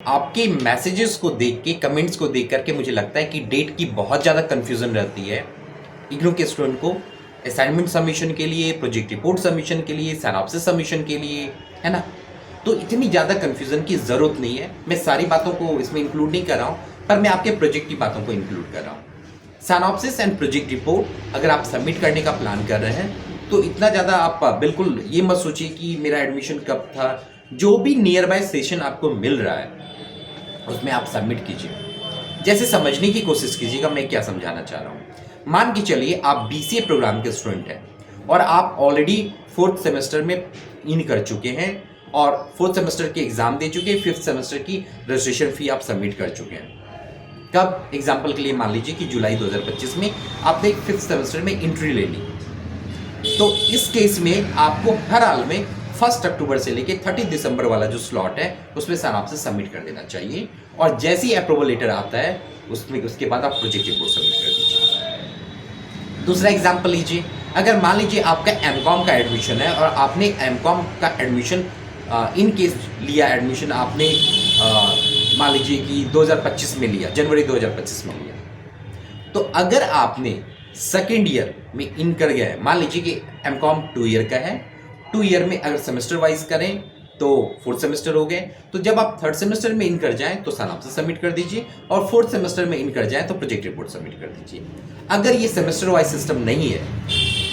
आपके मैसेजेस को देख के, कमेंट्स को देख करके मुझे लगता है कि डेट की बहुत ज़्यादा कन्फ्यूज़न रहती है इग्नू के स्टूडेंट को असाइनमेंट सबमिशन के लिए, प्रोजेक्ट रिपोर्ट सबमिशन के लिए, सिनॉप्सिस सबमिशन के लिए, है ना। तो इतनी ज़्यादा कन्फ्यूज़न की ज़रूरत नहीं है। मैं सारी बातों को इसमें इंक्लूड नहीं कर रहा हूँ, पर मैं आपके प्रोजेक्ट की बातों को इंक्लूड कर रहा हूँ। सिनॉप्सिस एंड प्रोजेक्ट रिपोर्ट अगर आप सबमिट करने का प्लान कर रहे हैं तो इतना ज़्यादा आप बिल्कुल ये मत सोचिए कि मेरा एडमिशन कब था। जो भी नियर बाय सेशन आपको मिल रहा है उसमें आप सबमिट कीजिए। जैसे समझने की कोशिश कीजिएगा मैं क्या समझाना चाह रहा हूँ। मान के चलिए आप बीसीए प्रोग्राम के स्टूडेंट हैं और आप ऑलरेडी 4th सेमेस्टर में इन कर चुके हैं और 4th सेमेस्टर के एग्जाम दे चुके हैं, 5th सेमेस्टर की रजिस्ट्रेशन फी आप सबमिट कर चुके हैं। कब? एग्जाम्पल के लिए मान लीजिए कि जुलाई 2025 में आपने 5th सेमेस्टर में एंट्री ले ली। तो इस केस में आपको हर हाल में 1 अक्टूबर से लेके 30 दिसंबर वाला जो स्लॉट है उसमें सिनॉप्सिस सबमिट कर देना चाहिए और जैसे ही अप्रूवल लेटर आता है उसके बाद आप प्रोजेक्ट रिपोर्ट सबमिट कर दीजिए। दूसरा एग्जांपल लीजिए, अगर मान लीजिए आपका एमकॉम का एडमिशन है और आपने एमकॉम का एडमिशन इन केस लिया, एडमिशन आपने मान लीजिए कि 2025 में लिया, जनवरी 2025 में लिया। तो अगर आपने सेकेंड ईयर में इन कर गए, मान लीजिए कि एमकॉम 2 ईयर का है, 2 ईयर में अगर सेमेस्टर वाइज करें तो 4th सेमेस्टर हो गए। तो जब आप 3rd सेमेस्टर में इन कर जाएं तो सिनॉप्सिस सबमिट कर दीजिए और 4th सेमेस्टर में इन कर जाएं तो प्रोजेक्ट रिपोर्ट सबमिट कर दीजिए। अगर ये सेमेस्टर वाइज सिस्टम नहीं है,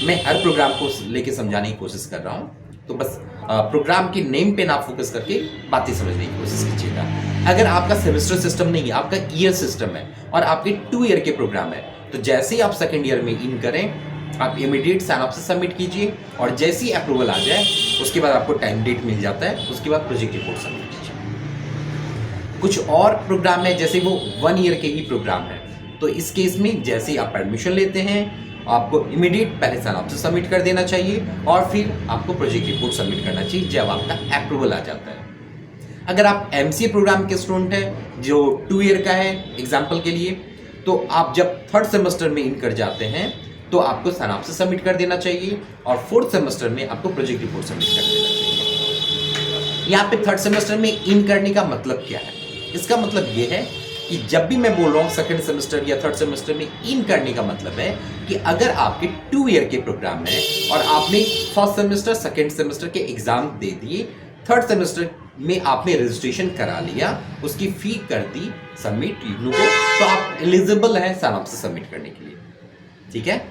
मैं हर प्रोग्राम को लेके समझाने की कोशिश कर रहा हूँ, तो बस प्रोग्राम के नेम पे ना फोकस करके बातें समझने की कोशिश कीजिएगा। अगर आपका सेमेस्टर सिस्टम नहीं है, आपका ईयर सिस्टम है और आपके 2 ईयर के प्रोग्राम है, तो जैसे ही आप सेकेंड ईयर में इन करें आप इमीडिएट सिनॉप्सिस सबमिट कीजिए और जैसे ही अप्रूवल आ जाए उसके बाद आपको टाइम डेट मिल जाता है, उसके बाद प्रोजेक्ट रिपोर्ट सबमिट कीजिए। कुछ और प्रोग्राम है जैसे वो 1 ईयर के ही प्रोग्राम है, तो इस केस में जैसे ही आप एडमिशन लेते हैं आपको इमीडिएट पहले सिनॉप्सिस सबमिट कर देना चाहिए और फिर आपको प्रोजेक्ट रिपोर्ट सबमिट करना चाहिए जब आपका अप्रूवल आ जाता है। अगर आप एमसीए प्रोग्राम के स्टूडेंट हैं जो 2 ईयर का है एग्जाम्पल के लिए, तो आप जब 3rd सेमेस्टर में इन कर जाते हैं तो आपको सिनॉप्सिस सबमिट कर देना चाहिए और 4th सेमेस्टर में आपको प्रोजेक्ट रिपोर्ट सबमिट कर देना चाहिए। यहाँ पे 3rd सेमेस्टर में इन करने का मतलब क्या है? इसका मतलब ये है कि जब भी मैं बोल रहा हूँ 2nd सेमेस्टर या 3rd सेमेस्टर में इन करने का मतलब है कि अगर आपके 2 ईयर के प्रोग्राम है और आपने 1st सेमेस्टर 2nd सेमेस्टर के एग्जाम दे दिए, 3rd सेमेस्टर में आपने रजिस्ट्रेशन करा लिया, उसकी फी कर दी सबमिट इग्नू को, तो आप एलिजिबल हैं सिनॉप्सिस सबमिट करने के लिए। ठीक है,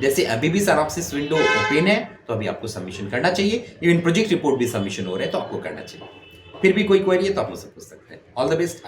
जैसे अभी भी सिनॉप्सिस विंडो ओपन है तो अभी आपको सबमिशन करना चाहिए। इवन प्रोजेक्ट रिपोर्ट भी सबमिशन हो रहे हैं तो आपको करना चाहिए। फिर भी कोई क्वेरी है तो आप मुझसे पूछ सकते हैं। All the best.